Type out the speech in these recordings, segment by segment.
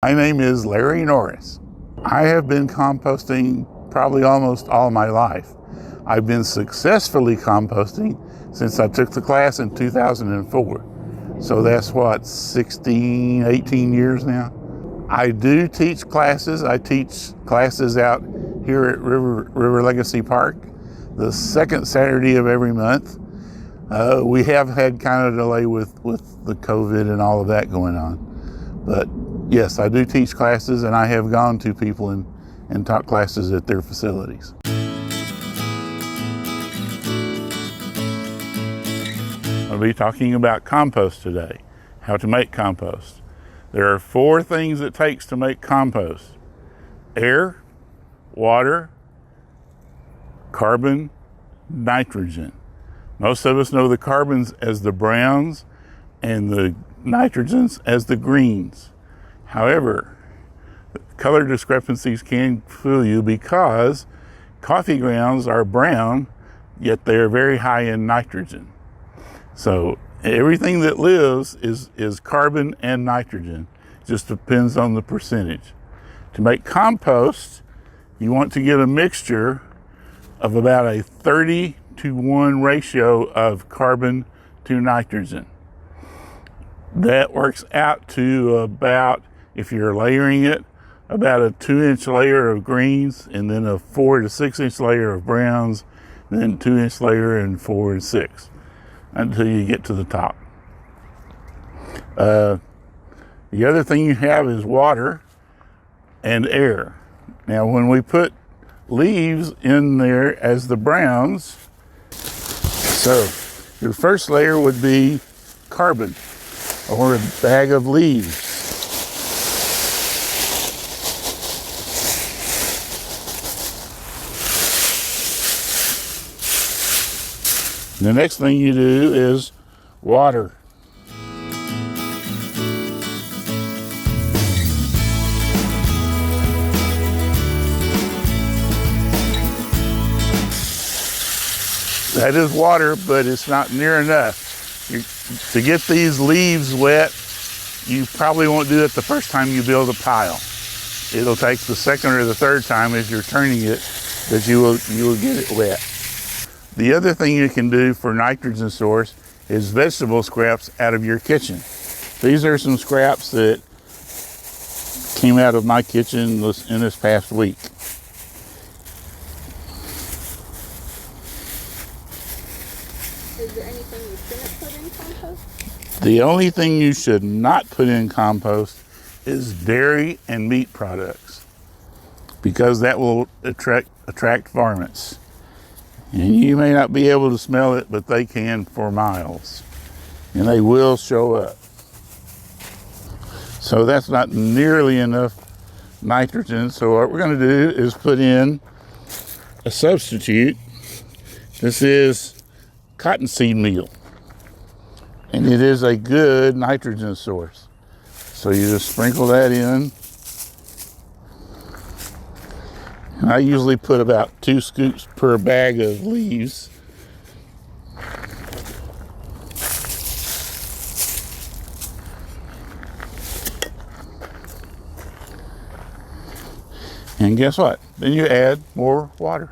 My name is Larry Norris. I have been composting probably almost all my life. I've been successfully composting since I took the class in 2004. So that's what, 16, 18 years now? I do teach classes. I teach classes out here at River Legacy Park the second Saturday of every month. We have had kind of a delay with the COVID and all of that going on. But yes, I do teach classes, and I have gone to people and taught classes at their facilities. I'll be talking about compost today, how to make compost. There are 4 things it takes to make compost: air, water, carbon, nitrogen. Most of us know the carbons as the browns and the nitrogens as the greens. However, color discrepancies can fool you because coffee grounds are brown, yet they are very high in nitrogen. So everything that lives is carbon and nitrogen. It just depends on the percentage. To make compost, you want to get a mixture of about a 30-to-1 ratio of carbon to nitrogen. That works out to about, if you're layering it, about a 2-inch layer of greens, and then a 4 to 6 inch layer of browns, and then 2-inch layer and 4 and 6 until you get to the top. The other thing you have is water and air. Now, when we put leaves in there as the browns, so your first layer would be carbon, or a bag of leaves. The next thing you do is water. That is water, but it's not near enough. To get these leaves wet, you probably won't do it the first time you build a pile. It'll take the second or the third time as you're turning it that you will get it wet. The other thing you can do for nitrogen source is vegetable scraps out of your kitchen. These are some scraps that came out of my kitchen in this past week. Is there anything you shouldn't put in compost? The only thing you should not put in compost is dairy and meat products, because that will attract varmints. And you may not be able to smell it, but they can for miles. And they will show up. So that's not nearly enough nitrogen. So what we're going to do is put in a substitute. This is cottonseed meal. And it is a good nitrogen source. So you just sprinkle that in. And I usually put about 2 scoops per bag of leaves. And guess what? Then you add more water.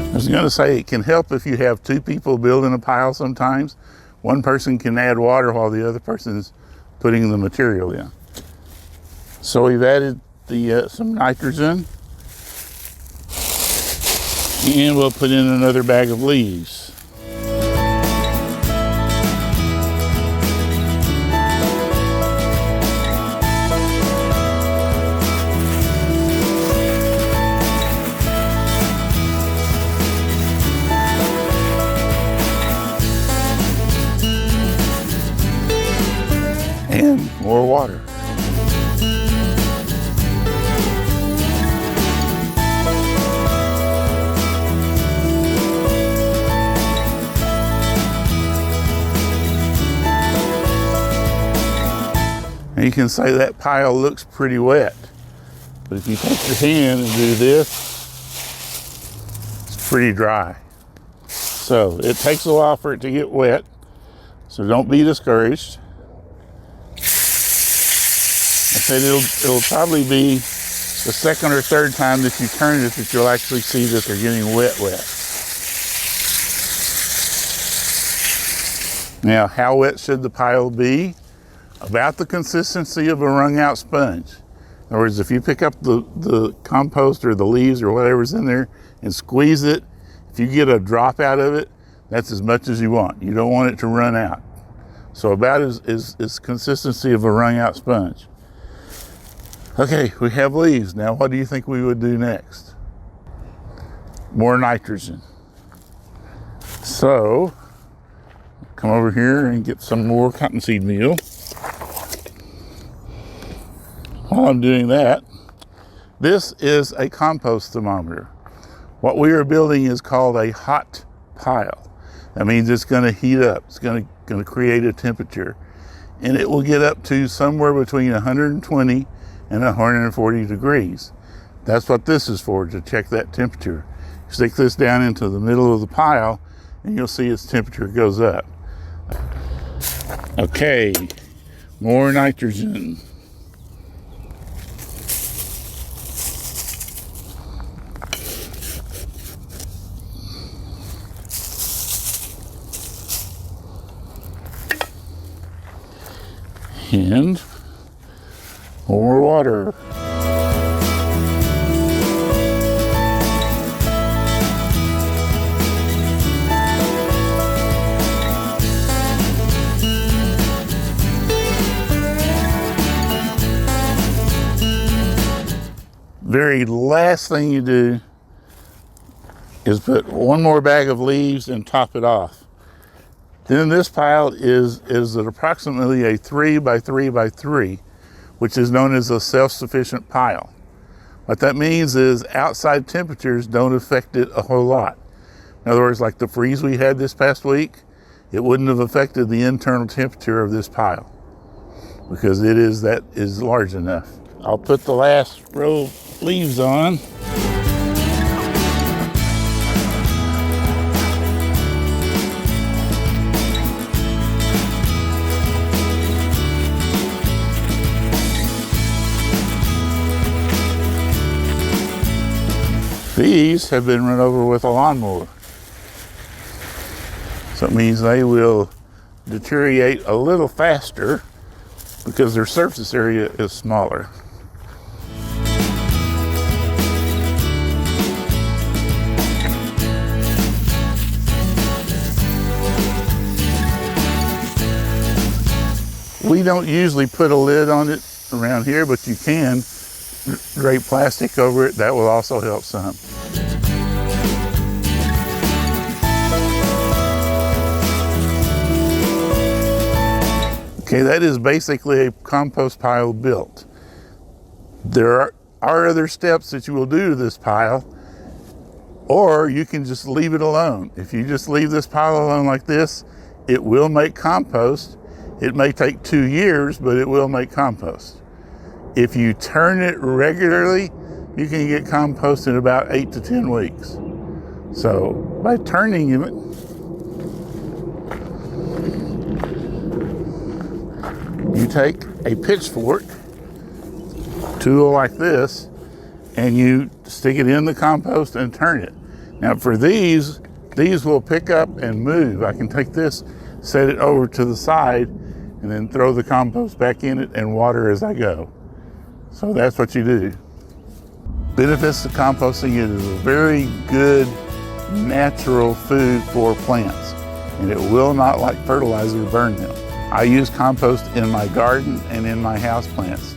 I was going to say it can help if you have 2 people building a pile sometimes. One person can add water while the other person is putting the material in. So we've added some nitrogen, and we'll put in another bag of leaves. And more water. And you can say that pile looks pretty wet. But if you take your hand and do this, it's pretty dry. So it takes a while for it to get wet. So don't be discouraged. I said it'll probably be the second or third time that you turn it that you'll actually see that they're getting wet. Now, how wet should the pile be? About the consistency of a wrung out sponge. In other words, if you pick up the compost or the leaves or whatever's in there and squeeze it, if you get a drop out of it, that's as much as you want. You don't want it to run out. So about is consistency of a wrung out sponge. Okay, we have leaves. Now what do you think we would do next? More nitrogen. So, come over here and get some more cottonseed meal. While I'm doing that, this is a compost thermometer. What we are building is called a hot pile. That means it's going to heat up. It's going to create a temperature. And it will get up to somewhere between 120 and 140 degrees. That's what this is for, to check that temperature. Stick this down into the middle of the pile and you'll see its temperature goes up. Okay, more nitrogen. And more water. Very last thing you do is put one more bag of leaves and top it off. Then this pile is approximately a 3 by 3 by 3, which is known as a self-sufficient pile. What that means is outside temperatures don't affect it a whole lot. In other words, like the freeze we had this past week, it wouldn't have affected the internal temperature of this pile because it is large enough. I'll put the last row of leaves on. These have been run over with a lawnmower. So it means they will deteriorate a little faster because their surface area is smaller. We don't usually put a lid on it around here, but you can drape plastic over it. That will also help some. Okay, that is basically a compost pile built. There are other steps that you will do to this pile, or you can just leave it alone. If you just leave this pile alone like this, it will make compost. It may take 2 years, but it will make compost. If you turn it regularly, you can get compost in about 8 to 10 weeks. So by turning it, you take a pitchfork, tool like this, and you stick it in the compost and turn it. Now for these will pick up and move. I can take this, set it over to the side, and then throw the compost back in it and water as I go. So that's what you do. Benefits of composting: it is a very good natural food for plants, and it will not, like fertilizer, burn them. I use compost in my garden and in my houseplants.